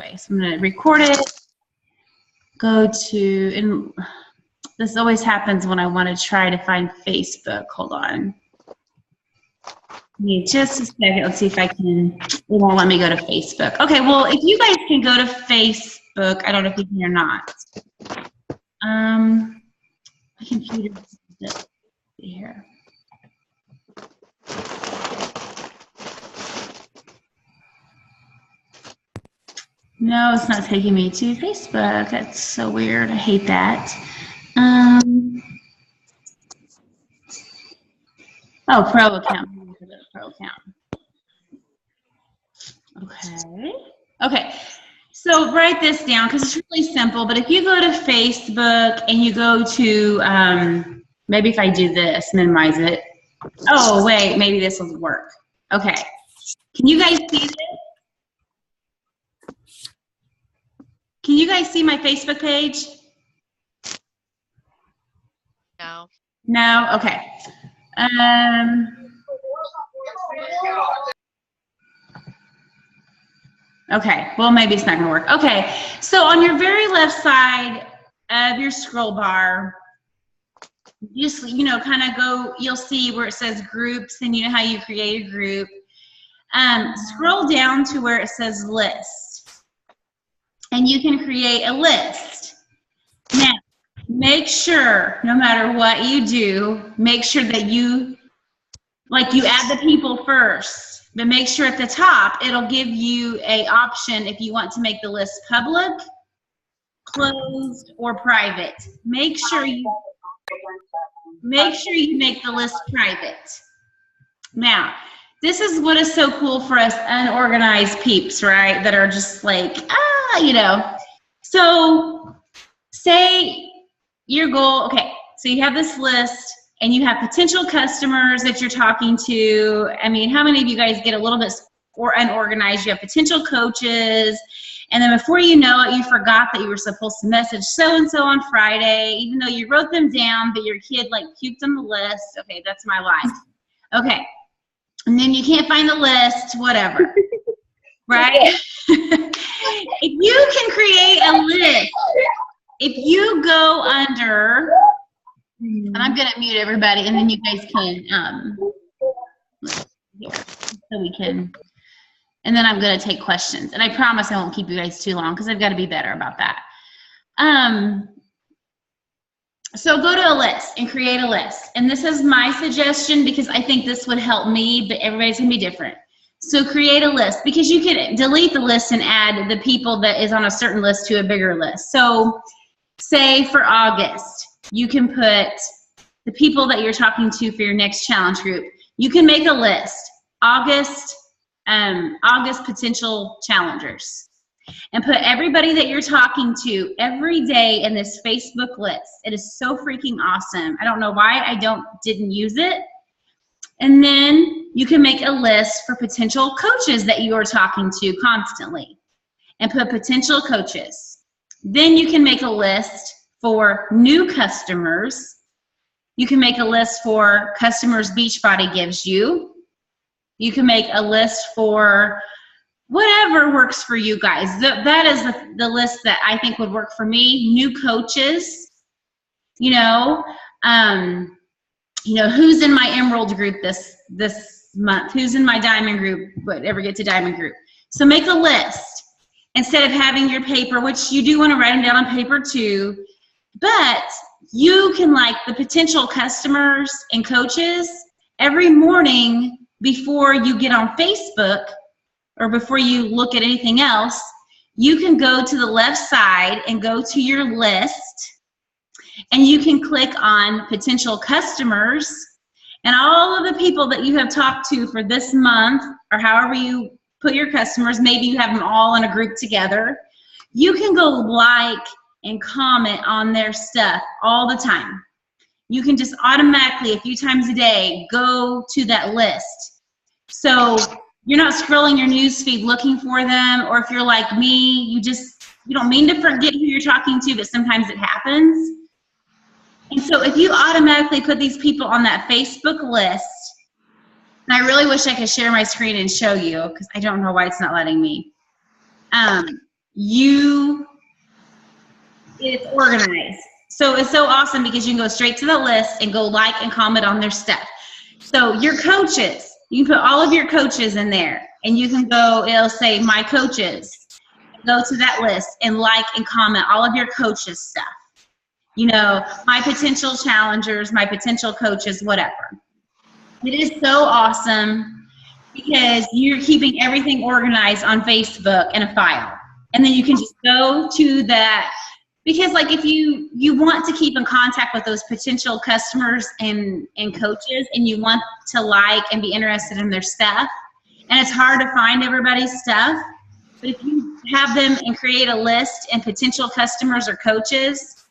way. So I'm going to record it, go to, and this always happens when I want to try to find Facebook. Hold on. Give me just a second. Let's see if I can, it won't let me go to Facebook. Okay, well, if you guys can go to Facebook, I don't know if you can or not. My computer is here. No, it's not taking me to Facebook. That's so weird. I hate that. Oh, pro account. Pro account. Okay. Okay. So write this down because it's really simple. But if you go to Facebook and you go to, maybe if I do this, minimize it. Oh, wait, maybe this will work. Okay. Can you guys see this? Can you guys see my Facebook page? No. No? Okay. Okay, well, maybe it's not gonna work. Okay, so on your very left side of your scroll bar, just, kind of go, you'll see where it says groups, and you know how you create a group. Scroll down to where it says list, and you can create a list. Now, make sure, no matter what you do, make sure that you add the people first. But make sure at the top, it'll give you an option if you want to make the list public, closed, or private. Make sure you make the list private. Now, this is what is so cool for us unorganized peeps, right? That are just like, So, say your goal, okay, so you have this list, and you have potential customers that you're talking to. I mean, how many of you guys get a little bit unorganized? You have potential coaches, and then before you know it, you forgot that you were supposed to message so-and-so on Friday, even though you wrote them down, but your kid puked on the list. Okay, that's my life. Okay, and then you can't find the list, whatever, right? If you can create a list, if you go under, and I'm going to mute everybody, and then you guys can, here, so we can, and then I'm going to take questions. And I promise I won't keep you guys too long because I've got to be better about that. So go to a list and create a list. And this is my suggestion because I think this would help me, but everybody's going to be different. So create a list because you can delete the list and add the people that is on a certain list to a bigger list. So say for August, you can put the people that you're talking to for your next challenge group. You can make a list, August potential challengers, and put everybody that you're talking to every day in this Facebook list. It is so freaking awesome. I don't know why I didn't use it. And then you can make a list for potential coaches that you are talking to constantly and put potential coaches. Then you can make a list for new customers. You can make a list for customers Beachbody gives you. You can make a list for whatever works for you guys. That is the list that I think would work for me. New coaches, who's in my Emerald group this month? Who's in my Diamond group? Whatever, get to Diamond group. So make a list instead of having your paper, which you do want to write them down on paper too. But you can the potential customers and coaches every morning before you get on Facebook or before you look at anything else, you can go to the left side and go to your list, and you can click on potential customers, and all of the people that you have talked to for this month, or however you put your customers, maybe you have them all in a group together, you can go and comment on their stuff all the time. You can just automatically, a few times a day, go to that list. So you're not scrolling your news feed looking for them, or if you're like me, you don't mean to forget who you're talking to, but sometimes it happens. And so if you automatically put these people on that Facebook list, and I really wish I could share my screen and show you, because I don't know why it's not letting me. it's organized. So it's so awesome because you can go straight to the list and go like and comment on their stuff. So your coaches, you can put all of your coaches in there, and you can go, it'll say my coaches. Go to that list and like and comment all of your coaches' stuff. You know, my potential challengers, my potential coaches, whatever. It is so awesome because you're keeping everything organized on Facebook in a file. And then you can just go to that, because like if you want to keep in contact with those potential customers and coaches, and you want to like and be interested in their stuff, and it's hard to find everybody's stuff, but if you have them and create a list and potential customers or coaches,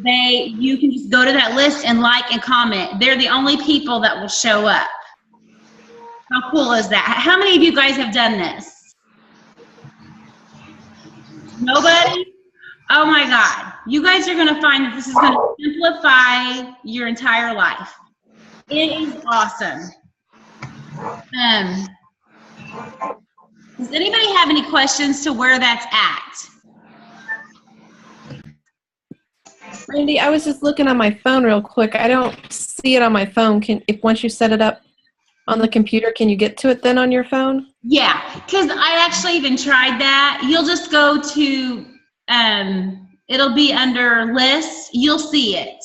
you can just go to that list and like and comment. They're the only people that will show up. How cool is that? How many of you guys have done this? Nobody? Oh my God. You guys are going to find that this is going to simplify your entire life. It is awesome. Does anybody have any questions to where that's at? Randy, I was just looking on my phone real quick. I don't see it on my phone. Once you set it up on the computer, can you get to it then on your phone? Yeah, because I actually even tried that. You'll just go to, it'll be under lists. You'll see it.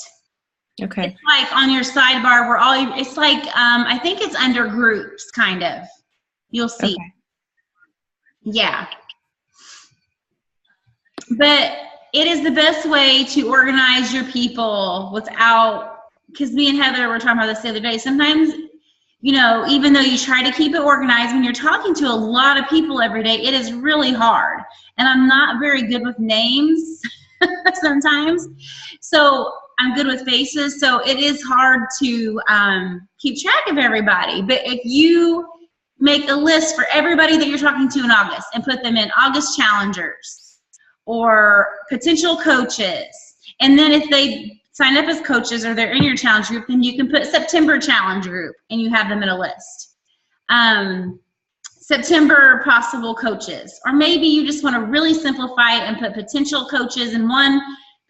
Okay. It's like on your sidebar where it's like, I think it's under groups, kind of. You'll see. Okay. Yeah. But it is the best way to organize your people without, because me and Heather were talking about this the other day. Sometimes, you know, even though you try to keep it organized, when you're talking to a lot of people every day, it is really hard. And I'm not very good with names sometimes. So I'm good with faces. So it is hard to keep track of everybody. But if you make a list for everybody that you're talking to in August and put them in August challengers or potential coaches, and then if they sign up as coaches or they're in your challenge group, then you can put September challenge group and you have them in a list. September possible coaches, or maybe you just want to really simplify it and put potential coaches in one,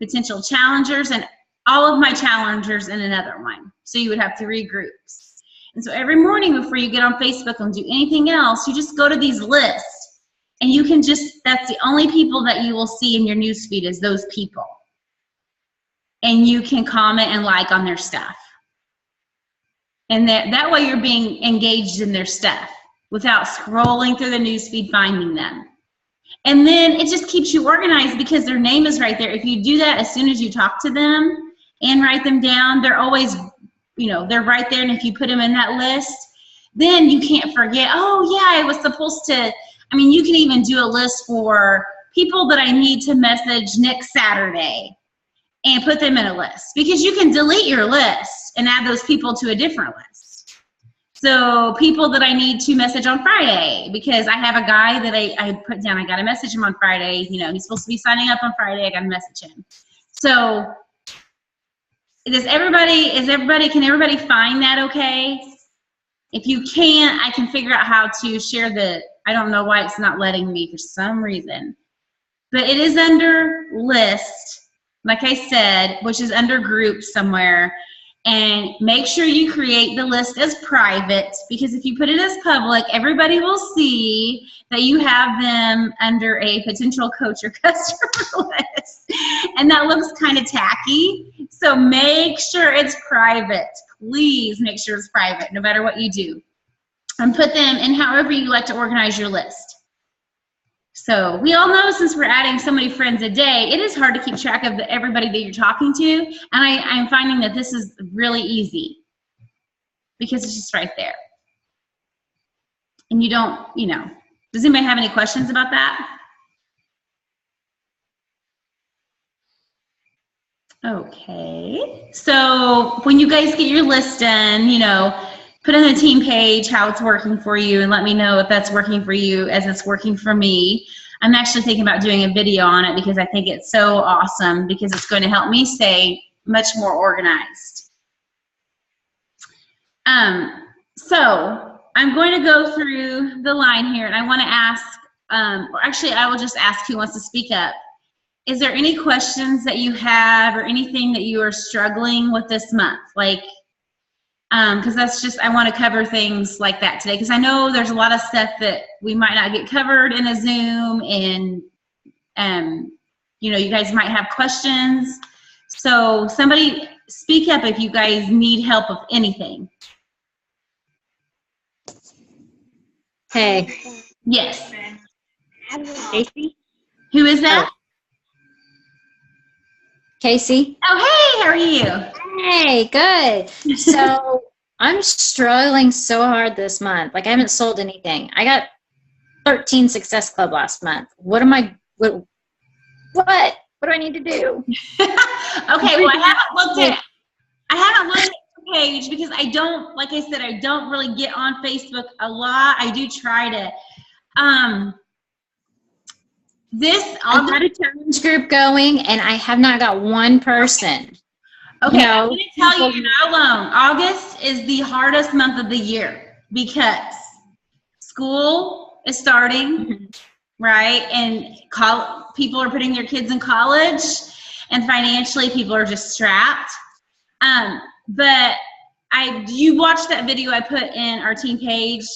potential challengers, and all of my challengers in another one. So you would have 3 groups. And so every morning before you get on Facebook and do anything else, you just go to these lists, and you can that's the only people that you will see in your newsfeed is those people. And you can comment and like on their stuff. And that way you're being engaged in their stuff without scrolling through the newsfeed finding them. And then it just keeps you organized because their name is right there. If you do that as soon as you talk to them and write them down, they're always, you know, they're right there. And if you put them in that list, then you can't forget, oh yeah, I was supposed to, I mean, you can even do a list for people that I need to message next Saturday and put them in a list, because you can delete your list and add those people to a different list. So people that I need to message on Friday, because I have a guy that I put down, I got to message him on Friday. You know, he's supposed to be signing up on Friday. I got to message him. So can everybody find that okay? If you can't, I can figure out how to share I don't know why it's not letting me for some reason. But it is under list, like I said, which is under groups somewhere. And make sure you create the list as private, because if you put it as public, everybody will see that you have them under a potential coach or customer list. And that looks kind of tacky. So make sure it's private. Please make sure it's private, no matter what you do. And put them in however you like to organize your list. So we all know, since we're adding so many friends a day, it is hard to keep track of everybody that you're talking to. And I'm finding that this is really easy because it's just right there. And you don't, you know, does anybody have any questions about that? Okay. So when you guys get your list done, you know, put on the team page how it's working for you and let me know if that's working for you as it's working for me. I'm actually thinking about doing a video on it because I think it's so awesome, because it's going to help me stay much more organized. So I'm going to go through the line here, and I want to ask or actually I will just ask who wants to speak up. Is there any questions that you have or anything that you are struggling with this month? Like, because that's just, I want to cover things like that today, because I know there's a lot of stuff that we might not get covered in a Zoom, and you guys might have questions. So somebody speak up if you guys need help with anything. Hey. Yes. Casey? Who is that? Casey? Oh, hey, how are you? Hey, good. So I'm struggling so hard this month. Like, I haven't sold anything. I got 13 Success Club last month. What do I need to do? Okay, well, I haven't looked at the page because I don't, like I said, I don't really get on Facebook a lot. I do try to. I've got a challenge group going, and I have not got one person. Okay, I'm going to tell you, you're not alone. August is the hardest month of the year because school is starting, right? And people are putting their kids in college, and financially people are just strapped. But you watched that video I put in our team page,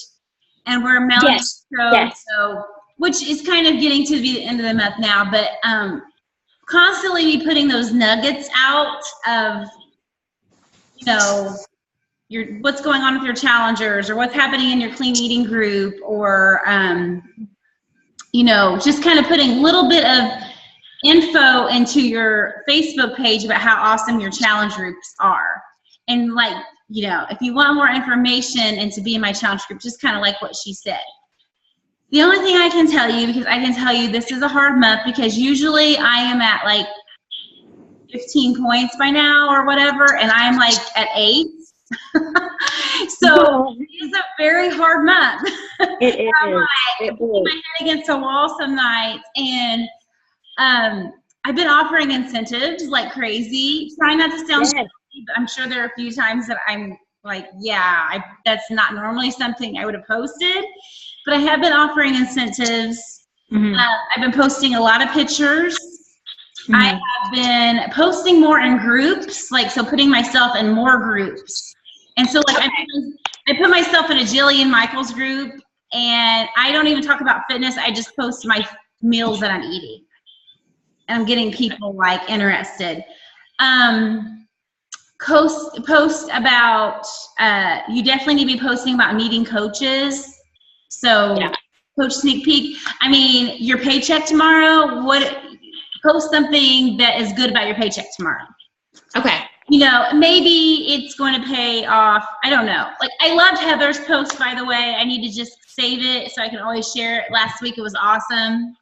and we're mailing so which is kind of getting to be the end of the month now, but constantly be putting those nuggets out of, what's going on with your challengers, or what's happening in your clean eating group, or, just kind of putting a little bit of info into your Facebook page about how awesome your challenge groups are. And if you want more information and to be in my challenge group, just kind of like what she said. The only thing I can tell you, because I can tell you this is a hard month, because usually I am at 15 points by now or whatever, and I'm at 8. So it's a very hard month. It is. I'm putting my head against a wall some nights, and I've been offering incentives like crazy. Try not to sound crazy, but I'm sure there are a few times that I'm that's not normally something I would have posted. But I have been offering incentives. Mm-hmm. I've been posting a lot of pictures. Mm-hmm. I have been posting more in groups, so putting myself in more groups. And so I put myself in a Jillian Michaels group, and I don't even talk about fitness. I just post my meals that I'm eating. And I'm getting people interested. Post about, you definitely need to be posting about needing coaches. So Coach Sneak Peek, your paycheck tomorrow, post something that is good about your paycheck tomorrow. Okay. Maybe it's going to pay off. I don't know. I loved Heather's post, by the way. I need to just save it so I can always share it. Last week it was awesome.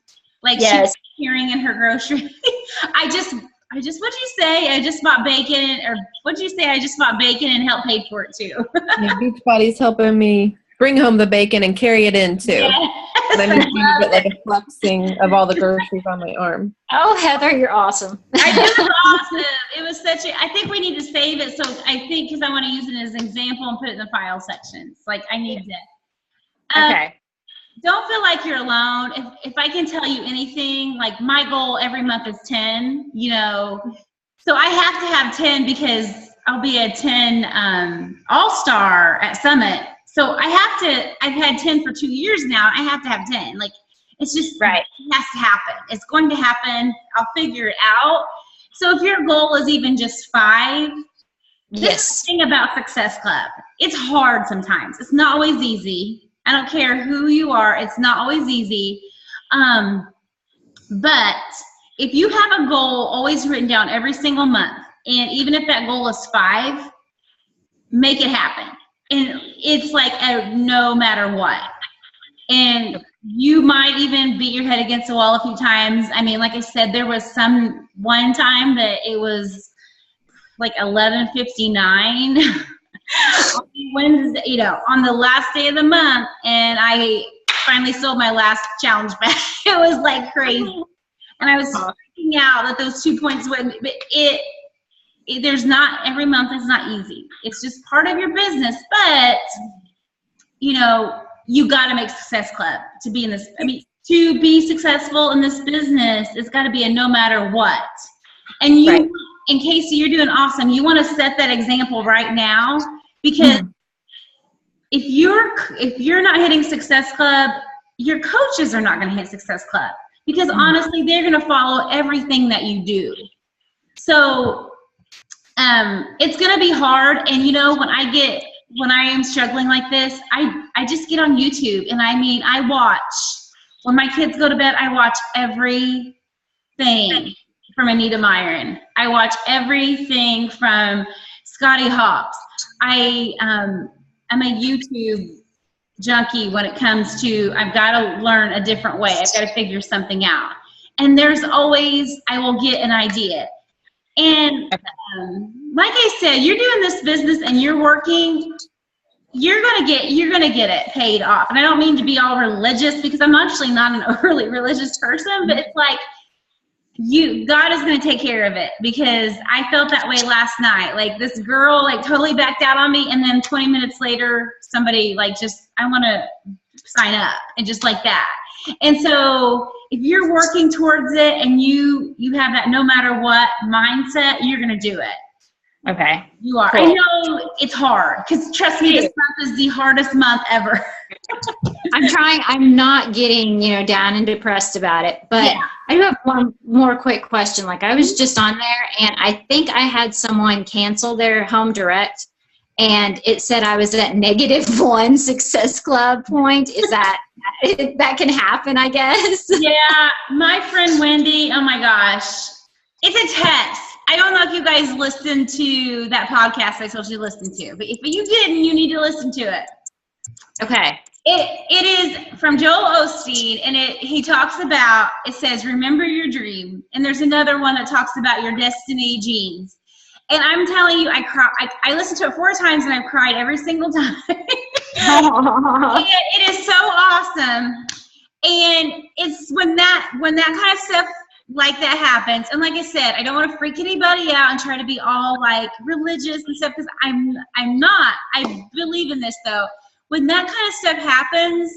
She was hearing in her grocery. I just, what'd you say? I just bought bacon, or what'd you say? I just bought bacon and helped pay for it too. Beachbody's helping me bring home the bacon and carry it in too. Yes, and then you get a flexing of all the groceries on my arm. Oh, Heather, you're awesome. It was awesome. It was I think we need to save it. So I think, because I want to use it as an example and put it in the file sections. I need to. Okay. Don't feel like you're alone. If I can tell you anything, my goal every month is 10, So I have to have 10 because I'll be a 10 all-star at Summit. So I've had 10 for 2 years now. I have to have 10. It's just, right. It has to happen. It's going to happen. I'll figure it out. So if your goal is even just 5, this is the thing about Success Club. It's hard sometimes. It's not always easy. I don't care who you are. It's not always easy. But if you have a goal always written down every single month, and even if that goal is 5, make it happen. And it's a no matter what. And you might even beat your head against the wall a few times. Like I said, there was one time that it was 11:59 Wednesday, on the last day of the month, and I finally sold my last challenge bag. It was crazy. And I was freaking out that those 2 points wouldn't, but there's not, every month is not easy. It's just part of your business, but you got to make Success Club to be in this. to be successful in this business, it's got to be a no matter what. And you, Right. in Casey, you're doing awesome. You want to set that example right now, because if you're not hitting Success Club, your coaches are not going to hit Success Club, because honestly, they're going to follow everything that you do. So it's going to be hard. And you know, when I am struggling like this, I just get on YouTube, and I watch, when my kids go to bed, I watch everything from Anita Myron. I watch everything from Scotty Hawks. I'm a YouTube junkie when it comes to, I've got to learn a different way. I've got to figure something out. And there's always, I will get an idea. And like I said, you're doing this business and you're working, you're gonna get it paid off. And I don't mean to be all religious, because I'm actually not an overly religious person, but it's like, God is going to take care of it, because I felt that way last night. Like, this girl totally backed out on me, and then 20 minutes later, somebody I want to sign up, and just like that. And so if you're working towards it and you have that no matter what mindset, you're going to do it. Okay. You are. Cool. I know it's hard, because trust me, this month is the hardest month ever. I'm trying. I'm not getting, down and depressed about it. But Yeah. I do have one more quick question. Like, I was just on there, and I think I had someone cancel their home direct, and it said I was at -1 Success Club point. Is that can happen, I guess? Yeah, my friend Wendy, oh my gosh, it's a test. I don't know if you guys listened to that podcast I told you to listen to, but if you didn't, you need to listen to it. Okay. It is from Joel Osteen, and he talks about, it says, remember your dream. And there's another one that talks about your destiny genes. And I'm telling you, I listened to it 4 times, and I've cried every single time. And it is so awesome. And it's when that kind of stuff like that happens. And like I said, I don't want to freak anybody out and try to be all religious and stuff, because I'm not. I believe in this though. When that kind of stuff happens,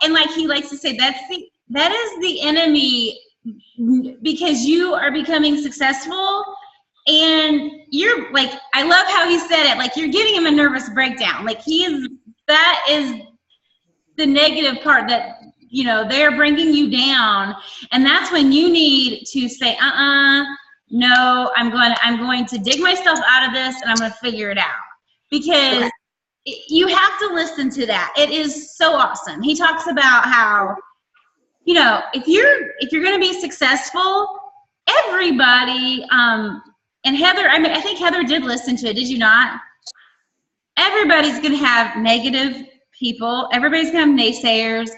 and like he likes to say, that is the enemy, because you are becoming successful, and you're I love how he said it, you're giving him a nervous breakdown. That is the negative part, that they're bringing you down, and that's when you need to say, no, I'm going to dig myself out of this, and I'm going to figure it out, because you have to listen to that. It is so awesome. He talks about how, if you're going to be successful, everybody, and Heather, I think Heather did listen to it. Did you not? Everybody's going to have negative people. Everybody's going to have naysayers.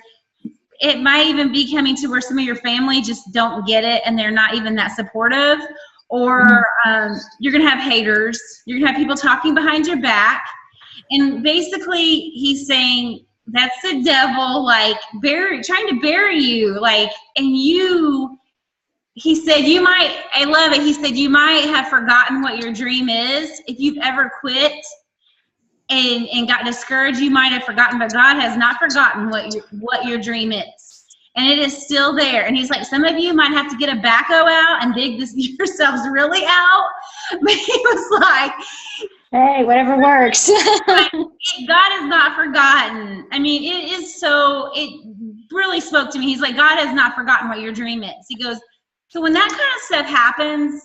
It might even be coming to where some of your family just don't get it, and they're not even that supportive. Or you're going to have haters. You're going to have people talking behind your back. And basically, he's saying that's the devil, trying to bury you, he said, I love it. He said, you might have forgotten what your dream is. If you've ever quit and got discouraged, you might have forgotten, but God has not forgotten what your dream is. And it is still there. And he's like, some of you might have to get a backhoe out and dig yourselves really out. But he was like, hey, whatever works. God has not forgotten. I mean, it really spoke to me. He's like, God has not forgotten what your dream is. He goes, so when that kind of stuff happens,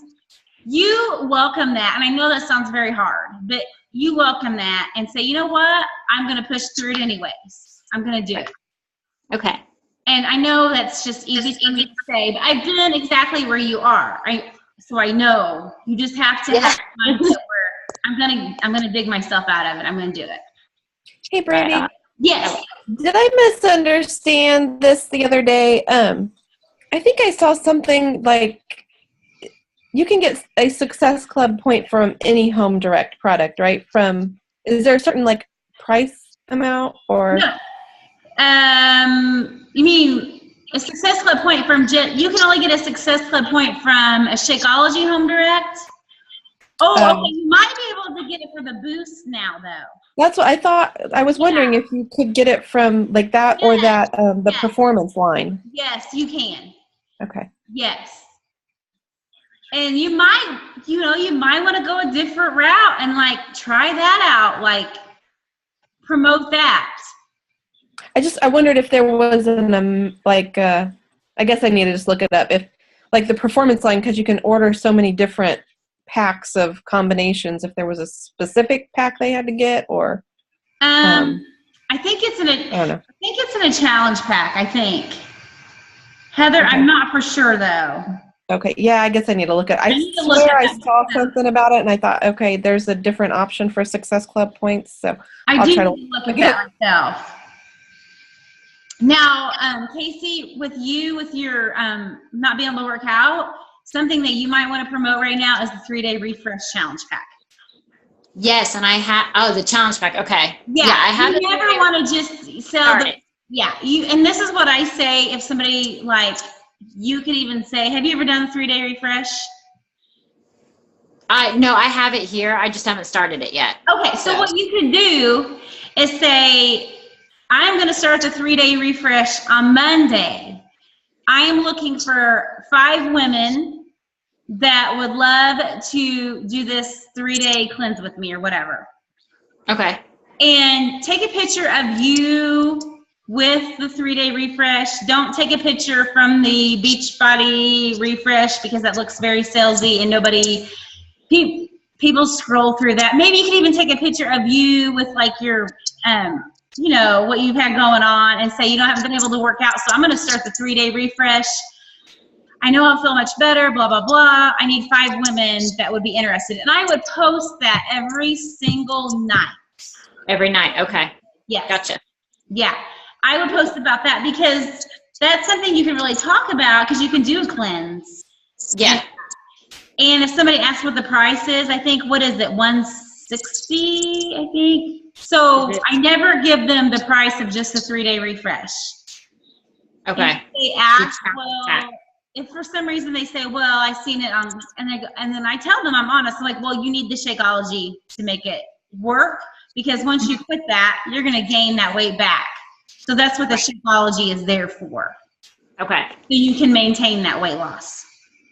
you welcome that. And I know that sounds very hard, but you welcome that and say, you know what? I'm going to push through it anyways. I'm going to do it. Okay. And I know that's just easy for me to say, but I've been exactly where you are. So I know you just have to have a mindset where I'm gonna dig myself out of it. I'm gonna do it. Hey, Brandy. Yes. Did I misunderstand this the other day? I think I saw something like you can get a Success Club point from any Home Direct product, right? Is there a certain price amount or? No. You mean a Success Club point from you can only get a Success Club point from a Shakeology Home Direct? Oh, okay. You might be able able to get it for the boost now, though. That's what I thought. I was wondering if you could get it from like that or that the performance line. Yes, you can. Okay. Yes. And you might want to go a different route and like try that out, like promote that. I wondered if there was I guess I need to just look it up. If like the performance line, because you can order so many different packs of combinations, if there was a specific pack they had to get, or I think it's in a I don't know. I think it's in a challenge pack, I think. Heather, Okay. I'm not for sure though. Okay, yeah, I guess I need to look at. I need to look swear at I that. saw something about it, and I thought, okay, there's a different option for Success Club points, so I I'll do try to need to look at that myself. Now, Casey, with your not being able to work out, something that you might want to promote right now is the 3-day refresh challenge pack. Yes, and I have, the challenge pack. Okay. Yeah, I have you never want to just sell the, and this is what I say if somebody like, you could even say, have you ever done the 3-day refresh? No, I have it here. I just haven't started it yet. Okay, so what you could do is say, I'm going to start the 3-day refresh on Monday. I am looking for 5 women that would love to do this 3-day cleanse with me or whatever. Okay. And take a picture of you with the 3-day refresh. Don't take a picture from the Beachbody refresh because that looks very salesy and people scroll through that. Maybe you can even take a picture of you with like your, what you've had going on and say, haven't been able to work out, so I'm going to start the 3-day refresh. I know I'll feel much better, blah, blah, blah. I need 5 women that would be interested. And I would post that every single night. Every night. Okay. Yes. Gotcha. Yeah. I would post about that because that's something you can really talk about because you can do a cleanse. Yeah. And if somebody asks what the price is, I think, what is it, $160, I think? So I never give them the price of just a 3-day refresh. Okay. If they ask, if for some reason they say, well, I've seen it on, and then I tell them, I'm honest, I'm like, well, you need the Shakeology to make it work because once you quit that, you're going to gain that weight back. So that's what the Shakeology is there for. Okay. So you can maintain that weight loss.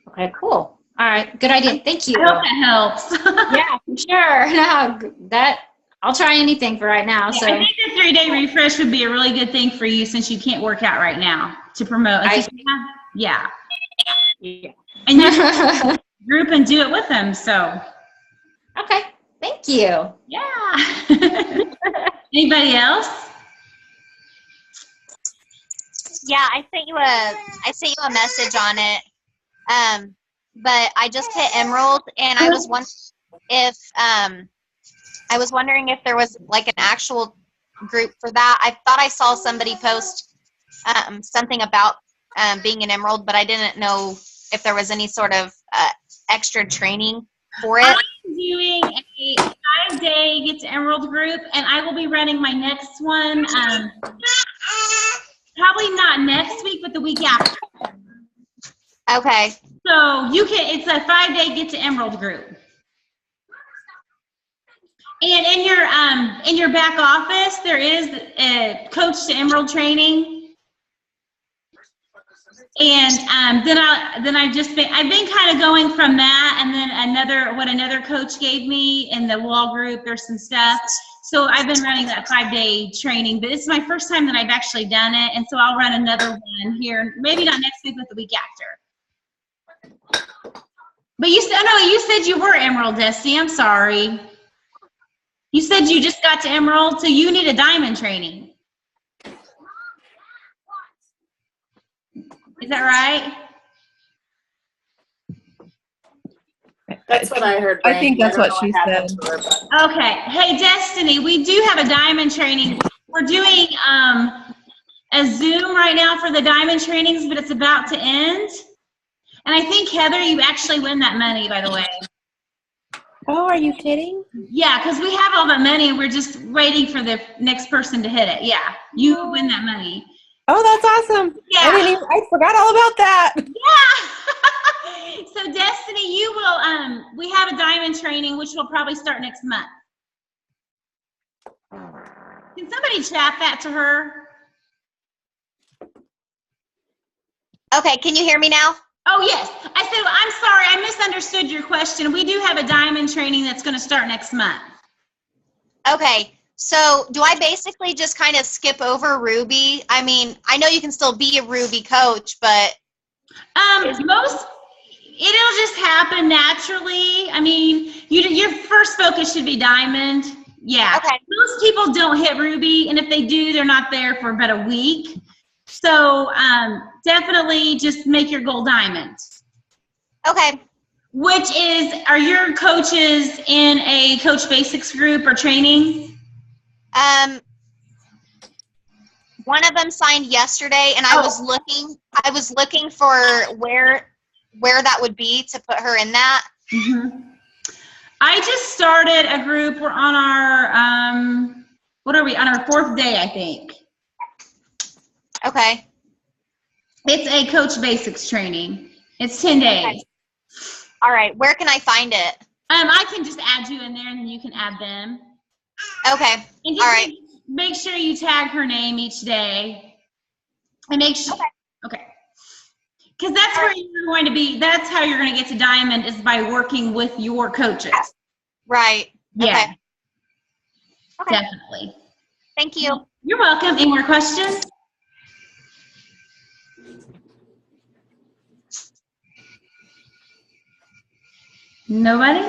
Okay, cool. All right, good idea. Thank you. I hope that helps. Yeah, for sure. No, I'll try anything for right now. Yeah, So I think the 3-day refresh would be a really good thing for you since you can't work out right now to promote. Yeah. And you can group and do it with them. So. Okay. Thank you. Yeah. Anybody else? Yeah, I sent you a message on it. But I just hit Emerald, and I was wondering if there was like an actual group for that. I thought I saw somebody post something about being an Emerald, but I didn't know if there was any sort of extra training for it. I'm doing a 5-day Get to Emerald group, and I will be running my next one. Probably not next week, but the week after. Okay. So it's a 5-day Get to Emerald group. And in your back office, there is a Coach to Emerald training. And then I've been kind of going from that, and then another coach gave me in the wall group. There's some stuff. So I've been running that 5-day training, but it's my first time that I've actually done it, and so I'll run another one here, maybe not next week, but the week after. But you said you were Emerald, Destiny. I'm sorry. You said you just got to Emerald, so you need a diamond training. Is that right? That's what I heard. I think that's what she said. Okay. Hey, Destiny, we do have a diamond training. We're doing a Zoom right now for the diamond trainings, but it's about to end. And I think, Heather, you actually win that money, by the way. Oh, are you kidding? Yeah, because we have all that money and we're just waiting for the next person to hit it. Yeah, you win that money. Oh, that's awesome. Yeah. I forgot all about that. Yeah. So Destiny Tiffany, you will, we have a diamond training, which will probably start next month. Can somebody chat that to her? Okay, can you hear me now? Oh, yes. I said, I'm sorry, I misunderstood your question. We do have a diamond training that's going to start next month. Okay, so do I basically just kind of skip over Ruby? I mean, I know you can still be a Ruby coach, but It'll just happen naturally. I mean, your first focus should be diamond. Yeah. Okay. Most people don't hit Ruby, and if they do, they're not there for about a week. So definitely just make your goal diamond. okay. Which is, are your coaches in a Coach Basics group or training? One of them signed yesterday, and I was looking for where that would be to put her in that. Mm-hmm. I just started a group. We're on our, what are we, on our 4th day, I think. Okay. It's a Coach Basics training. It's 10 days. Okay. All right. Where can I find it? I can just add you in there, and then you can add them. Okay. And just All right. make sure you tag her name each day. And make sure, okay. Because that's where you're going to be, that's how you're going to get to diamond, is by working with your coaches. Right. Yeah, Okay. definitely. Thank you. You're welcome. Any more questions? Nobody?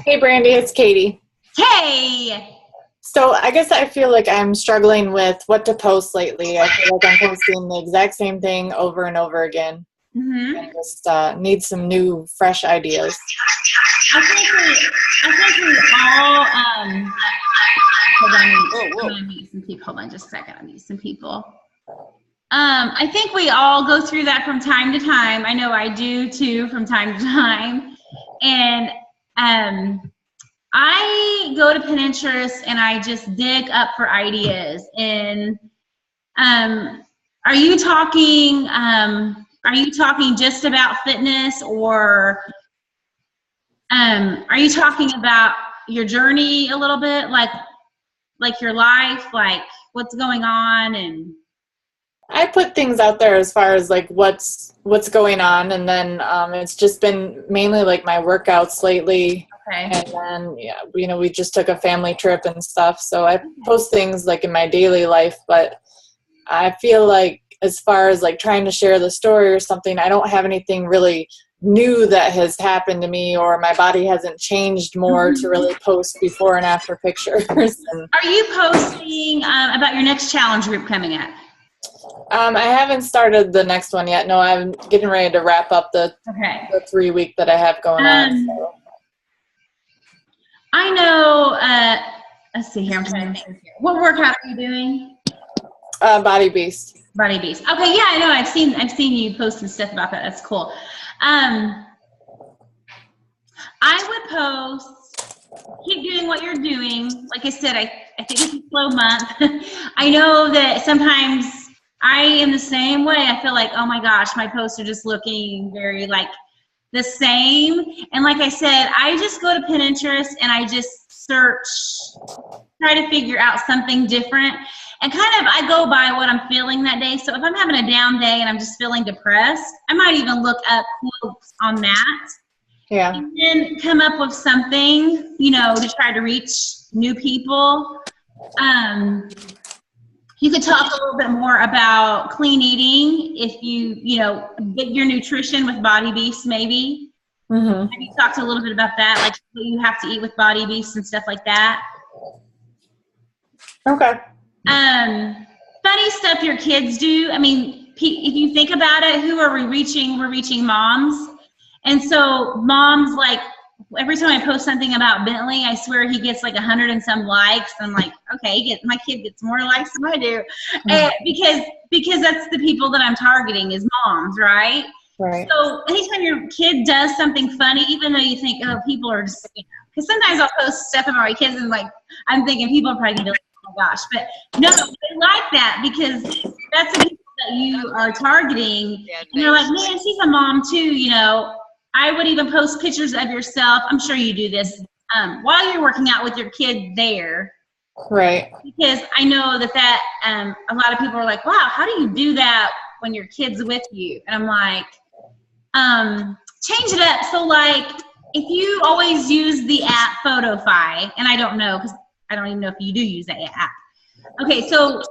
Hey, Brandy, it's Katie. Hey! So I guess I feel like I'm struggling with what to post lately. I feel like I'm posting the exact same thing over and over again. Mm-hmm. I just need some new, fresh ideas. I think we all, hold on, I'm gonna meet some people. Hold on just a second, I'll meet some people. I think we all go through that from time to time. I know I do too, from time to time. And I go to Pinterest and I just dig up for ideas. And are you talking just about fitness, or are you talking about your journey a little bit, like your life, like what's going on? And I put things out there as far as like what's going on, and then it's just been mainly like my workouts lately. okay. And then, yeah, we just took a family trip and stuff. So I post things like in my daily life, but I feel like as far as like trying to share the story or something, I don't have anything really new that has happened to me, or my body hasn't changed more to really post before and after pictures. And, Are you posting about your next challenge group coming up? I haven't started the next one yet. No, I'm getting ready to wrap up the 3-week that I have going on. So. I know, let's see here, I'm trying to think here. What workout are you doing? Body Beast. Body Beast. Okay, yeah, I know. I've seen you post some stuff about that. That's cool. I would post, keep doing what you're doing. Like I said, I think it's a slow month. I know that sometimes I am the same way. I feel like, oh my gosh, my posts are just looking very like the same. And like I said, I just go to Pinterest and I just search, try to figure out something different. And kind of, I go by what I'm feeling that day. So if I'm having a down day and I'm just feeling depressed, I might even look up quotes on that. Yeah. And then come up with something, to try to reach new people. You could talk a little bit more about clean eating if you get your nutrition with Body Beast, maybe. Mm-hmm. Maybe talk a little bit about that, like what you have to eat with Body Beast and stuff like that. Okay. Funny stuff your kids do. I mean, if you think about it, who are we reaching? We're reaching moms. And so moms, like, every time I post something about Bentley, I swear he gets like 100 and some likes. I'm like, okay, my kid gets more likes than I do. Because that's the people that I'm targeting is moms, right? Right. So anytime your kid does something funny, even though you think, oh, people are just, because sometimes I'll post stuff about my kids and like, I'm thinking people are probably gonna be like, Oh my gosh. But no, they like that because that's the people that you are targeting. And they're like, man, she's a mom too, you know. I would even post pictures of yourself. I'm sure you do this while you're working out with your kid there. Right. Because I know that a lot of people are like, wow, how do you do that when your kid's with you? And I'm like, change it up. So like, if you always use the app Photofy, and I don't know, because I don't even know if you do use that app. Okay, so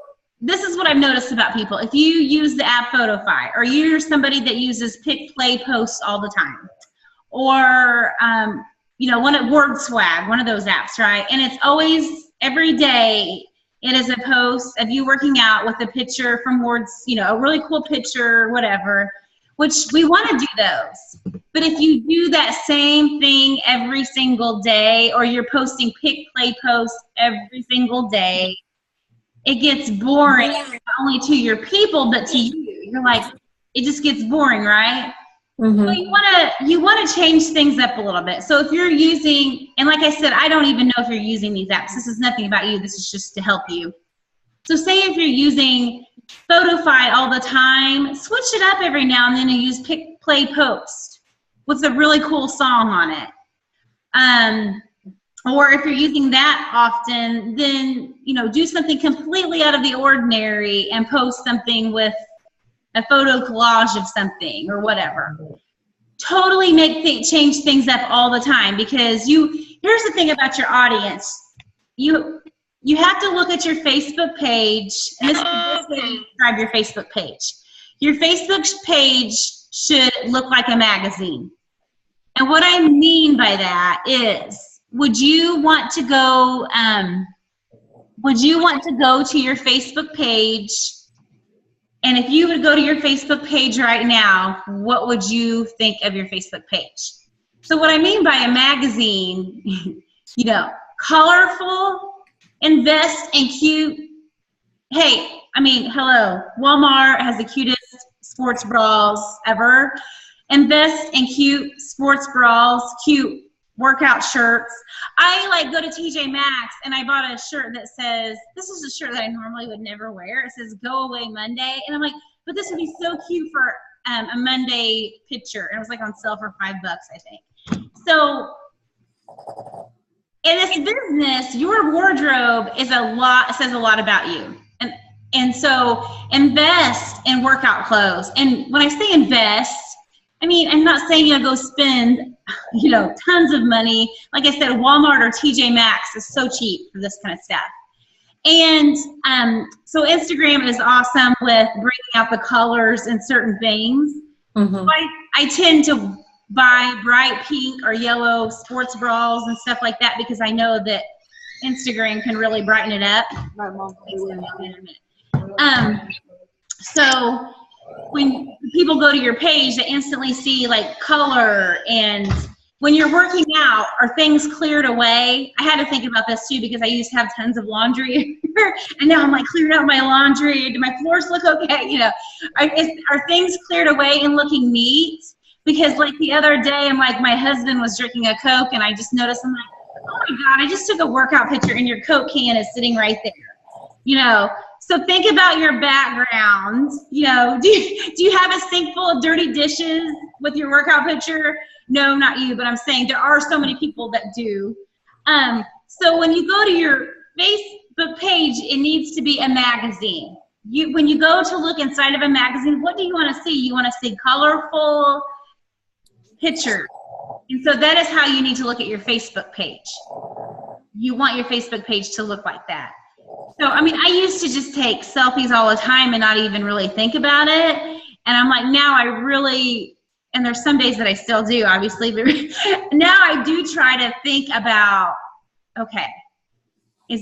this is what I've noticed about people. If you use the app Photofy, or you're somebody that uses Pick, Play, Post all the time, or, you know, one at WordSwag, one of those apps, right? And it's always, every day, it is a post of you working out with a picture from Words, you know, a really cool picture, whatever, which we want to do those. But if you do that same thing every single day, or you're posting Pick, Play, Post every single day, it gets boring, not only to your people, but to you. You're like, it just gets boring, right? Mm-hmm. So you want to change things up a little bit. So if you're using, and like I said, I don't even know if you're using these apps. This is nothing about you. This is just to help you. So say if you're using Photofy all the time, switch it up every now and then and use Pick, Play, Post with a really cool song on it. Or if you're using that often, then, you know, do something completely out of the ordinary and post something with a photo collage of something or whatever. Totally change things up all the time, because here's the thing about your audience. You have to look at your Facebook page, and this is the best way to describe your Facebook page. Your Facebook page should look like a magazine. And what I mean by that is, would you want to go to your Facebook page? And if you would go to your Facebook page right now, what would you think of your Facebook page? So what I mean by a magazine, you know, colorful, invest in cute. Hey, I mean, hello, Walmart has the cutest sports bras ever. Invest in cute sports bras, cute workout shirts. I like go to TJ Maxx and I bought a shirt that says, this is a shirt that I normally would never wear. It says go away Monday. And I'm like, but this would be so cute for a Monday picture. And it was like on sale for $5, I think. So in this business, your wardrobe says a lot about you. And so invest in workout clothes. And when I say invest, I mean, I'm not saying you go spend, you know, tons of money. Like I said, Walmart or TJ Maxx is so cheap for this kind of stuff. And so Instagram is awesome with bringing out the colors and certain things. Mm-hmm. So I tend to buy bright pink or yellow sports bras and stuff like that, because I know that Instagram can really brighten it up. So when people go to your page, they instantly see like color. And when you're working out, are things cleared away? I had to think about this too, because I used to have tons of laundry and now I'm like clearing out my laundry. Do my floors look okay? You know, are things cleared away and looking neat? Because like the other day, I'm like, my husband was drinking a Coke and I just noticed, I'm like, oh my God, I just took a workout picture and your Coke can is sitting right there. You know, so think about your background. You know, do you have a sink full of dirty dishes with your workout picture? No, not you, but I'm saying there are so many people that do. So when you go to your Facebook page, it needs to be a magazine. When you go to look inside of a magazine, what do you want to see? You want to see colorful pictures. And so that is how you need to look at your Facebook page. You want your Facebook page to look like that. So, I mean, I used to just take selfies all the time and not even really think about it. And I'm like, now I really, and there's some days that I still do, obviously, but now I do try to think about, okay, I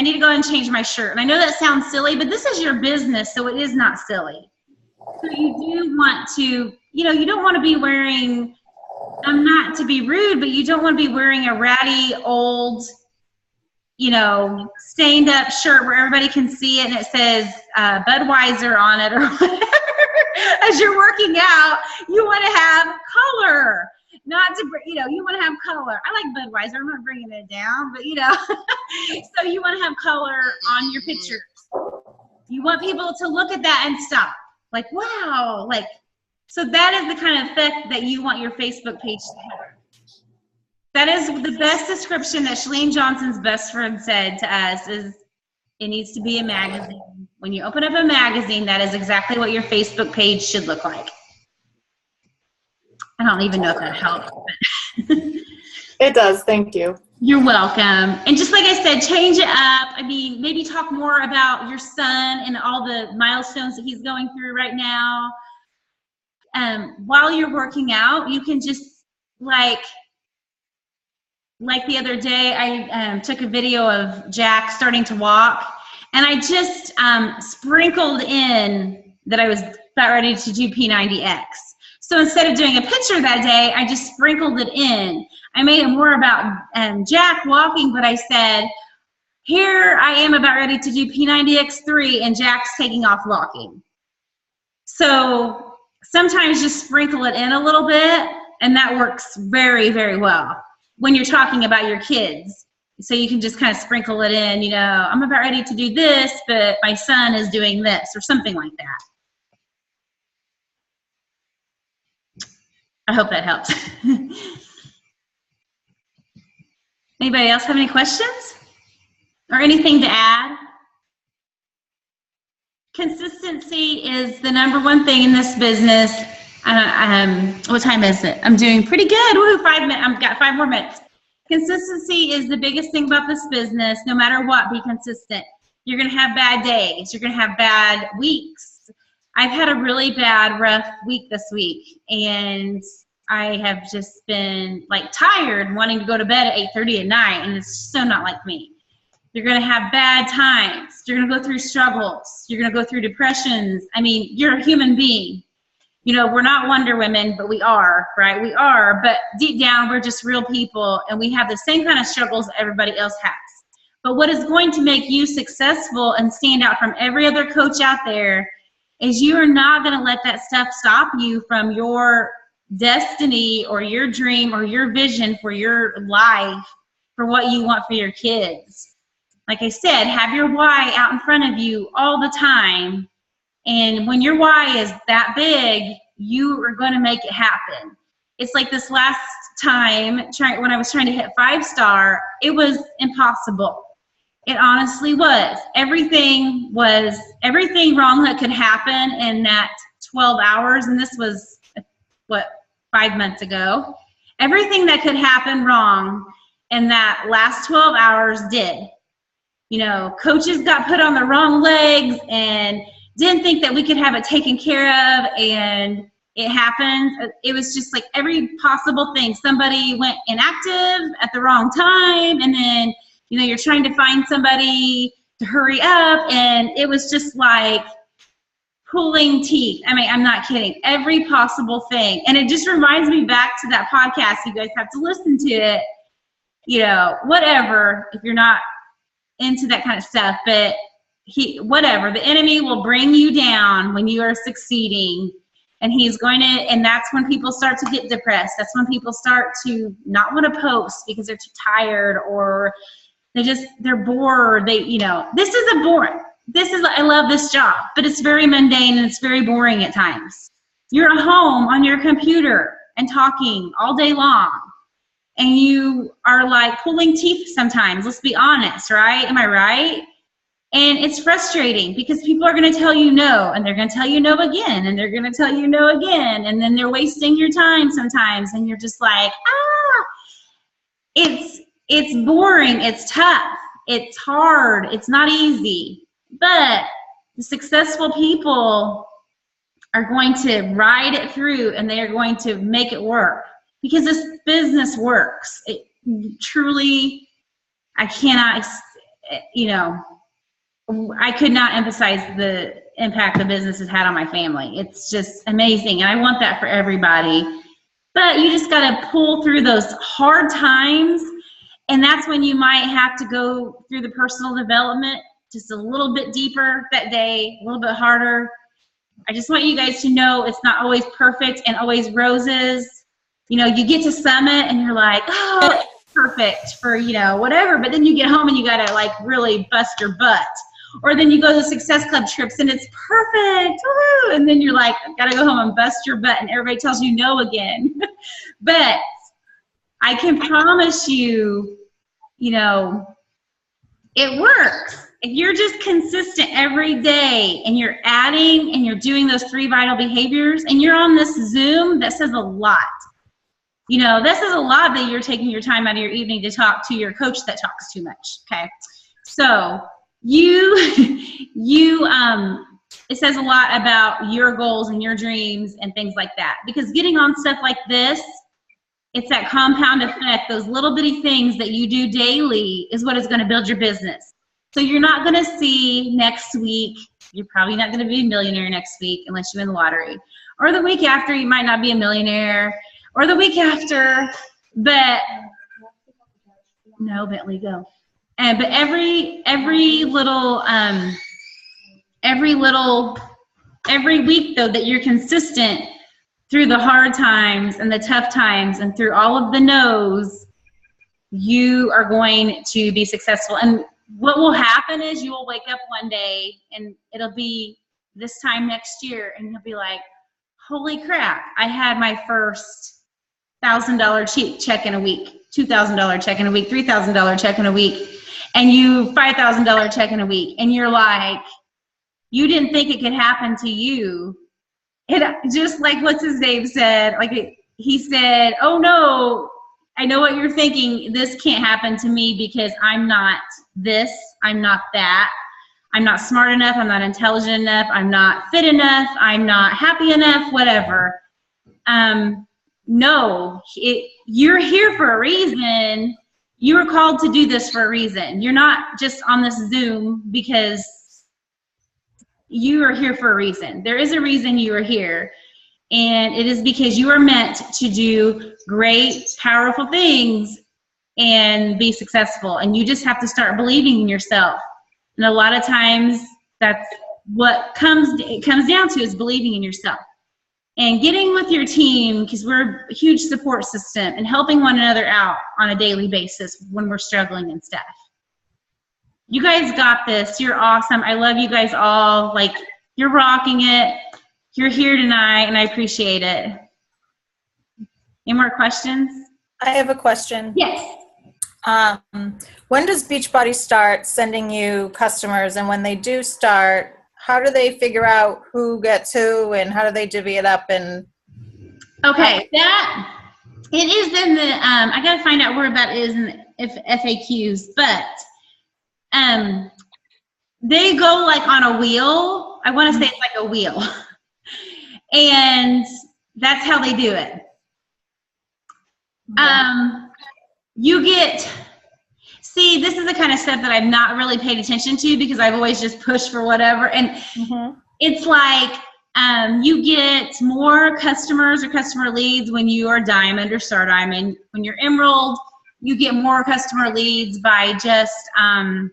need to go and change my shirt. And I know that sounds silly, but this is your business, so it is not silly. So you do want to, you know, you don't want to be wearing, not to be rude, but you don't want to be wearing a ratty old, you know, stained up shirt where everybody can see it and it says Budweiser on it or whatever. As you're working out, you want to have color. not to, you want to have color. I like Budweiser. I'm not bringing it down, but so you want to have color on your pictures. You want people to look at that and stop. Like, wow. Like, so that is the kind of effect that you want your Facebook page to have. That is the best description that Chalene Johnson's best friend said to us is it needs to be a magazine. When you open up a magazine, that is exactly what your Facebook page should look like. I don't even know if that helped. But It does. Thank you. You're welcome. And just like I said, change it up. I mean, maybe talk more about your son and all the milestones that he's going through right now. While you're working out, you can just like the other day, I took a video of Jack starting to walk, and I just sprinkled in that I was about ready to do P90X. So instead of doing a picture that day, I just sprinkled it in. I made it more about Jack walking, but I said, here I am about ready to do P90X3, and Jack's taking off walking. So sometimes just sprinkle it in a little bit, and that works very, very well when you're talking about your kids. So you can just kind of sprinkle it in, I'm about ready to do this, but my son is doing this, or something like that. I hope that helps. Anybody else have any questions or anything to add? Consistency is the number one thing in this business. What time is it? I'm doing pretty good. Woohoo, 5 minutes. I've got 5 more minutes. Consistency is the biggest thing about this business. No matter what, be consistent. You're going to have bad days. You're going to have bad weeks. I've had a really bad, rough week this week, and I have just been tired, wanting to go to bed at 8:30 at night, and it's so not like me. You're going to have bad times. You're going to go through struggles. You're going to go through depressions. I mean, you're a human being. We're not Wonder Women, but we are, right? We are, but deep down, we're just real people, and we have the same kind of struggles that everybody else has. But what is going to make you successful and stand out from every other coach out there is you are not going to let that stuff stop you from your destiny or your dream or your vision for your life, for what you want for your kids. Like I said, have your why out in front of you all the time. And when your why is that big, you are going to make it happen. It's like this last time when I was trying to hit 5-star, it was impossible. It honestly was. Everything wrong that could happen in that 12 hours, and this was, 5 months ago. Everything that could happen wrong in that last 12 hours did. Coaches got put on the wrong legs and didn't think that we could have it taken care of, and it happened. It was just like every possible thing. Somebody went inactive at the wrong time, and then you're trying to find somebody to hurry up, and it was just like pulling teeth. I mean, I'm not kidding. Every possible thing. And it just reminds me back to that podcast. You guys have to listen to it. Whatever, if you're not into that kind of stuff, but whatever, the enemy will bring you down when you are succeeding, and and that's when people start to get depressed. That's when people start to not want to post because they're too tired, or they're bored. I love this job, but it's very mundane and it's very boring at times. You're at home on your computer and talking all day long, and you are pulling teeth sometimes. Let's be honest, right? Am I right? And it's frustrating because people are going to tell you no, and they're going to tell you no again, and they're going to tell you no again, and then they're wasting your time sometimes, and you're just like, it's boring, it's tough, it's hard, it's not easy. But the successful people are going to ride it through, and they are going to make it work, because this business works. It truly, I could not emphasize the impact the business has had on my family. It's just amazing, and I want that for everybody. But you just got to pull through those hard times, and that's when you might have to go through the personal development just a little bit deeper that day, a little bit harder. I just want you guys to know it's not always perfect and always roses. you get to Summit and you're like, oh, it's perfect for, whatever. But then you get home and you got to like really bust your butt. Or then you go to Success Club trips and it's perfect. Woo! And then you're like, got to go home and bust your butt. And everybody tells you no again. But I can promise you, it works. If you're just consistent every day and you're adding and you're doing those 3 vital behaviors and you're on this Zoom, that says a lot. That says a lot that you're taking your time out of your evening to talk to your coach that talks too much, okay? So it says a lot about your goals and your dreams and things like that. Because getting on stuff like this, it's that compound effect. Those little bitty things that you do daily is what is going to build your business. So you're not going to see next week, you're probably not going to be a millionaire next week unless you win the lottery. Or the week after, you might not be a millionaire. Or the week after, but no, Bentley, go. But every week though that you're consistent through the hard times and the tough times and through all of the no's, you are going to be successful. And what will happen is you will wake up one day and it'll be this time next year and you'll be like, holy crap, I had my first $1,000 check in a week, $2,000 check in a week, $3,000 check in a week, and you $5,000 check in a week, and you're like, you didn't think it could happen to you. It just like what's his name said, he said, oh no, I know what you're thinking. This can't happen to me because I'm not this, I'm not that. I'm not smart enough, I'm not intelligent enough, I'm not fit enough, I'm not happy enough, whatever. No, you're here for a reason. You were called to do this for a reason. You're not just on this Zoom because you are here for a reason. There is a reason you are here, and it is because you are meant to do great, powerful things and be successful, and you just have to start believing in yourself. And a lot of times that's what it comes down to is believing in yourself. And getting with your team, because we're a huge support system, and helping one another out on a daily basis when we're struggling and stuff. You guys got this. You're awesome. I love you guys all. Like, you're rocking it. You're here tonight, and I appreciate it. Any more questions? I have a question. Yes. When does Beachbody start sending you customers? And when they do start, how do they figure out who gets who, and how do they divvy it up? And okay, that it is in the I gotta find out where that is in the FAQs, but they go like on a wheel. I want to say it's like a wheel, and that's how they do it. You get. See, this is the kind of stuff that I've not really paid attention to because I've always just pushed for whatever. And it's like you get more customers or customer leads when you are Diamond or Star Diamond. When you're Emerald, you get more customer leads by just, do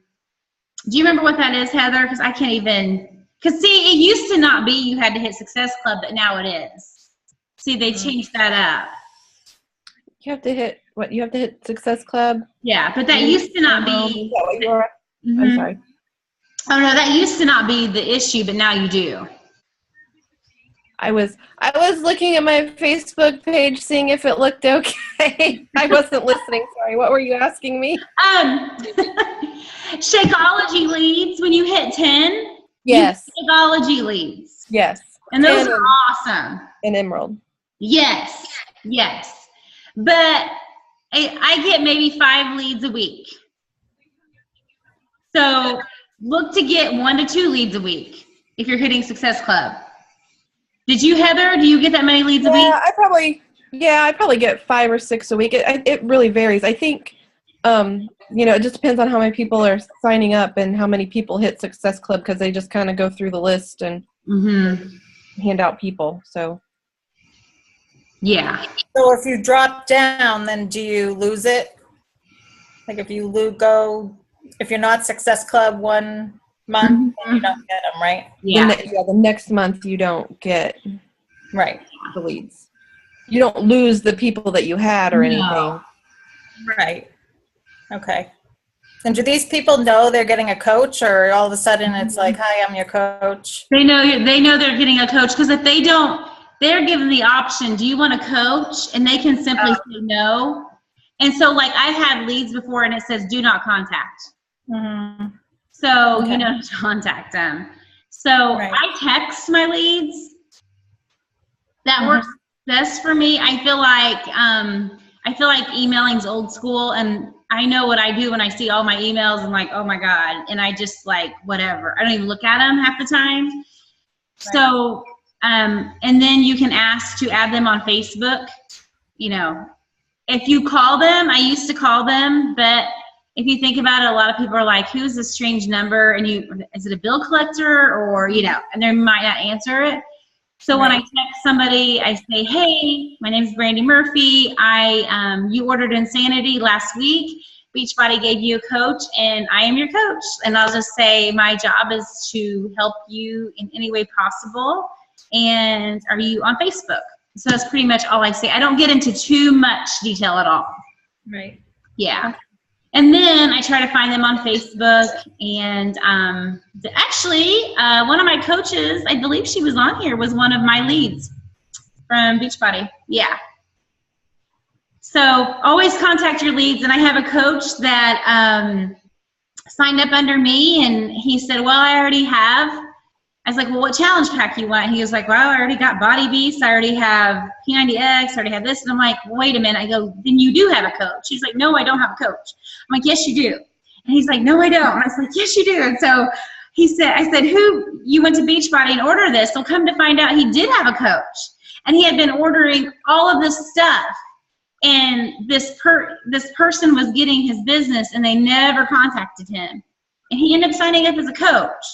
you remember what that is, Heather? Because I can't even, because see, it used to not be you had to hit Success Club, but now it is. See, they changed that up. You have to hit what? You have to hit Success Club? Yeah, but that used to not be. I'm sorry. Oh no, that used to not be the issue, but now you do. I was looking at my Facebook page, seeing if it looked okay. I wasn't listening. Sorry. What were you asking me? Shakeology leads when you hit 10. Yes. Shakeology leads. Yes. And those are awesome. In Emerald. Yes. Yes. But I get maybe 5 leads a week. So look to get 1 to 2 leads a week if you're hitting Success Club. Did you, Heather? Do you get that many leads a week? I probably get 5 or 6 a week. It really varies. I think, it just depends on how many people are signing up and how many people hit Success Club, because they just kind of go through the list and hand out people. So. Yeah. So if you drop down, then do you lose it? Like if you if you're not Success Club 1 month, then you don't get them, right? Yeah. The next month you don't get the leads. you don't lose the people that you had or No. anything. Right. Okay. And do these people know they're getting a coach, or all of a sudden it's like, hi, I'm your coach? They know they're getting a coach, because if they don't, they're given the option, do you want a coach? And they can simply say no. And so like I had leads before and it says do not contact. Mm-hmm. So Okay. you know to contact them. So Right. I text my leads. That Mhm. works best for me. I feel like emailing's old school, and I know what I do when I see all my emails. I'm like, oh my God. And I just like, whatever. I don't even look at them half the time. So, and then you can ask to add them on Facebook. You know, if you call them, I used to call them, but if you think about it, a lot of people are like, who's this strange number? And is it a bill collector, or, you know, and they might not answer it. So when I text somebody, I say, hey, my name is Brandy Murphy. You ordered Insanity last week. Beachbody gave you a coach, and I am your coach. And I'll just say, my job is to help you in any way possible. And are you on Facebook? So that's pretty much all I say. I don't get into too much detail at all. Right. Yeah. And then I try to find them on Facebook. And actually, one of my coaches, I believe she was on here, was one of my leads from Beachbody. Yeah. So always contact your leads. And I have a coach that signed up under me, and he said, well, I already have. I was like, well, what challenge pack you want? He was like, well, I already got Body Beast. I already have P90X. I already have this. And I'm like, wait a minute. I go, then you do have a coach. He's like, no, I don't have a coach. I'm like, yes, you do. And he's like, no, I don't. And I was like, yes, you do. And so I said, who, you went to Beachbody and ordered this? So come to find out, he did have a coach. And he had been ordering all of this stuff. And this person was getting his business, and they never contacted him. And he ended up signing up as a coach.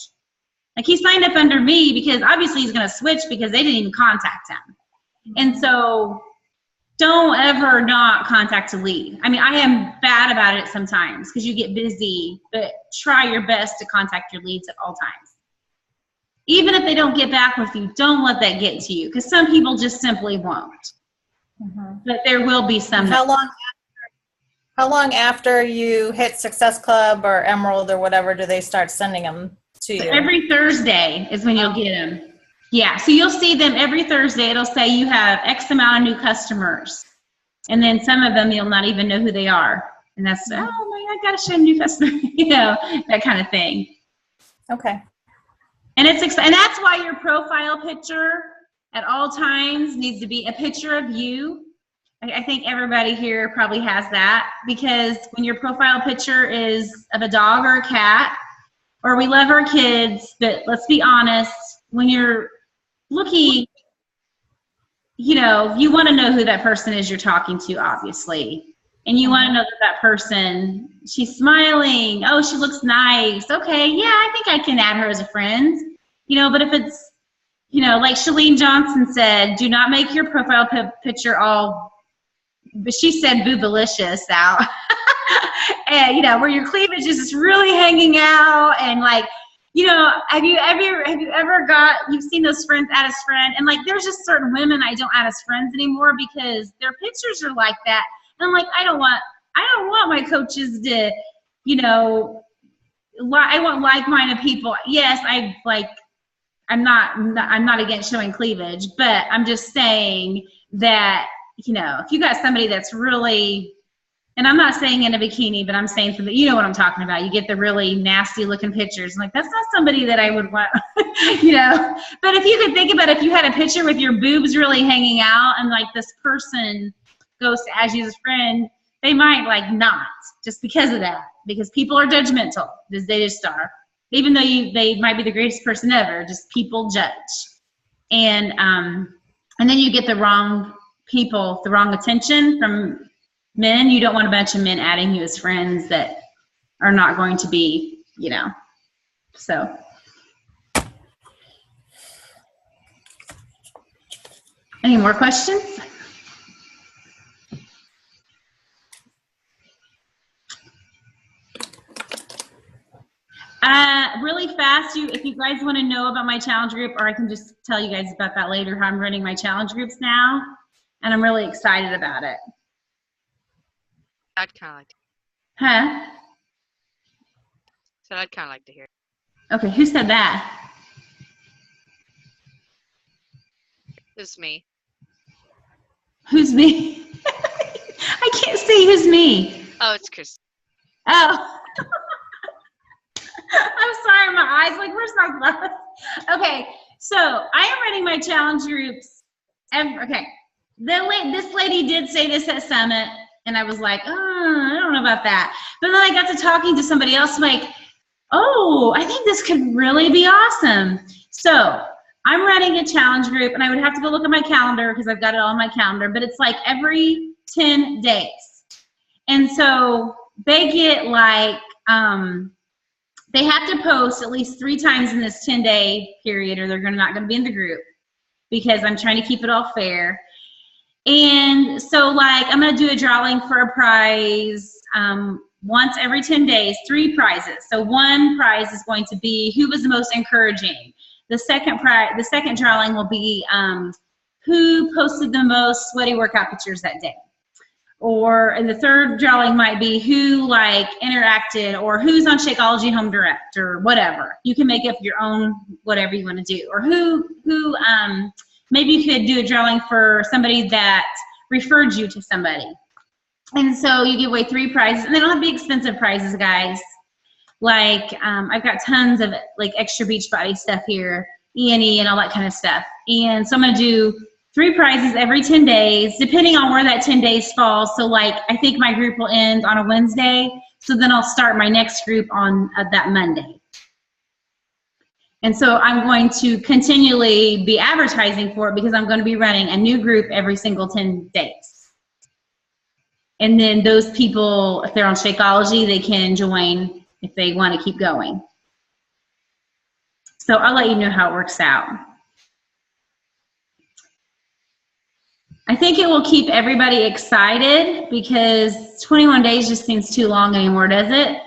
Like, he signed up under me because obviously he's going to switch because they didn't even contact him. And so don't ever not contact a lead. I mean, I am bad about it sometimes because you get busy, but try your best to contact your leads at all times. Even if they don't get back with you, don't let that get to you, because some people just simply won't. Mm-hmm. But there will be some. How long after you hit Success Club or Emerald or whatever do they start sending them to you? So every Thursday is when you'll get them. Yeah, so you'll see them every Thursday. It'll say you have X amount of new customers. And then some of them you'll not even know who they are. And that's, oh my, I got to show new customers, you know, that kind of thing. Okay. And and that's why your profile picture at all times needs to be a picture of you. I think everybody here probably has that, because when your profile picture is of a dog or a cat, or we love our kids, but let's be honest, when you're looking, you know, you want to know who that person is you're talking to, obviously. And you want to know that that person, she's smiling. Oh, she looks nice. Okay, yeah, I think I can add her as a friend. You know, but if it's, you know, like Chalene Johnson said, do not make your profile picture all, but she said boobalicious out. And, you know, where your cleavage is just really hanging out, and like, you know, have you ever you've seen those friends add as friend, and like, there's just certain women I don't add as friends anymore because their pictures are like that. And I'm like, I don't want my coaches to, you know, I want like-minded people. Yes, I'm not against showing cleavage, but I'm just saying that, you know, if you got somebody that's really, and I'm not saying in a bikini, but I'm saying you know what I'm talking about. You get the really nasty looking pictures. I'm like, that's not somebody that I would want, you know. But if you could think about it, if you had a picture with your boobs really hanging out, and like this person goes to ask you as a friend, they might like not, just because of that, because people are judgmental, because they just are. Even though they might be the greatest person ever, just people judge. And then you get the wrong people, the wrong attention from men. You don't want a bunch of men adding you as friends that are not going to be, you know, so. Any more questions? Really fast, if you guys want to know about my challenge group, or I can just tell you guys about that later, how I'm running my challenge groups now. and I'm really excited about it. I'd kind of like to. Huh? So I'd kind of like to hear. Okay, who said that? It's me. Who's me? I can't see who's me. Oh, it's Chris. Oh. I'm sorry, my eyes, like, where's my glasses? Okay, so I am running my challenge groups. Okay, this lady did say this at Summit, and I was like, oh, I don't know about that. But then I got to talking to somebody else, like, oh, I think this could really be awesome. So I'm running a challenge group, and I would have to go look at my calendar because I've got it all on my calendar, but it's like every 10 days. And so they get like, they have to post at least 3 times in this 10-day period, or they're not going to be in the group, because I'm trying to keep it all fair. And so, like, I'm going to do a drawing for a prize once every 10 days, 3 prizes. So one prize is going to be who was the most encouraging. The second drawing will be who posted the most sweaty workout pictures that day. And the third drawing might be who like interacted, or who's on Shakeology Home Direct, or whatever. You can make up your own whatever you want to do. Or who maybe you could do a drawing for somebody that referred you to somebody. And so you give away 3 prizes, and they don't have to be expensive prizes, guys. Like I've got tons of like extra Beachbody stuff here, E&E and all that kind of stuff. And so I'm gonna do 3 prizes every 10 days, depending on where that 10 days falls. So like, I think my group will end on a Wednesday. So then I'll start my next group on that Monday. And so I'm going to continually be advertising for it, because I'm going to be running a new group every single 10 days. And then those people, if they're on Shakeology, they can join if they want to keep going. So I'll let you know how it works out. I think it will keep everybody excited, because 21 days just seems too long anymore, does it?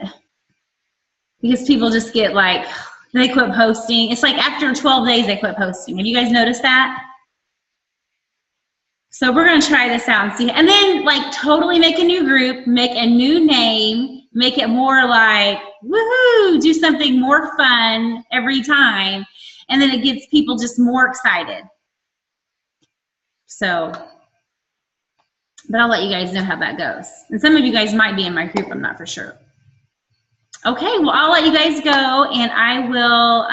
Because people just get like, they quit posting. It's like after 12 days they quit posting. Have you guys noticed that? So we're going to try this out and see. And then like totally make a new group, make a new name, make it more like, woohoo, do something more fun every time. And then it gets people just more excited. So, but I'll let you guys know how that goes. And some of you guys might be in my group, I'm not for sure. Okay, well, I'll let you guys go, and I will,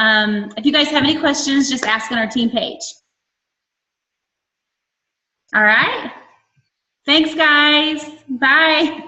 if you guys have any questions, just ask on our team page. All right? Thanks, guys. Bye.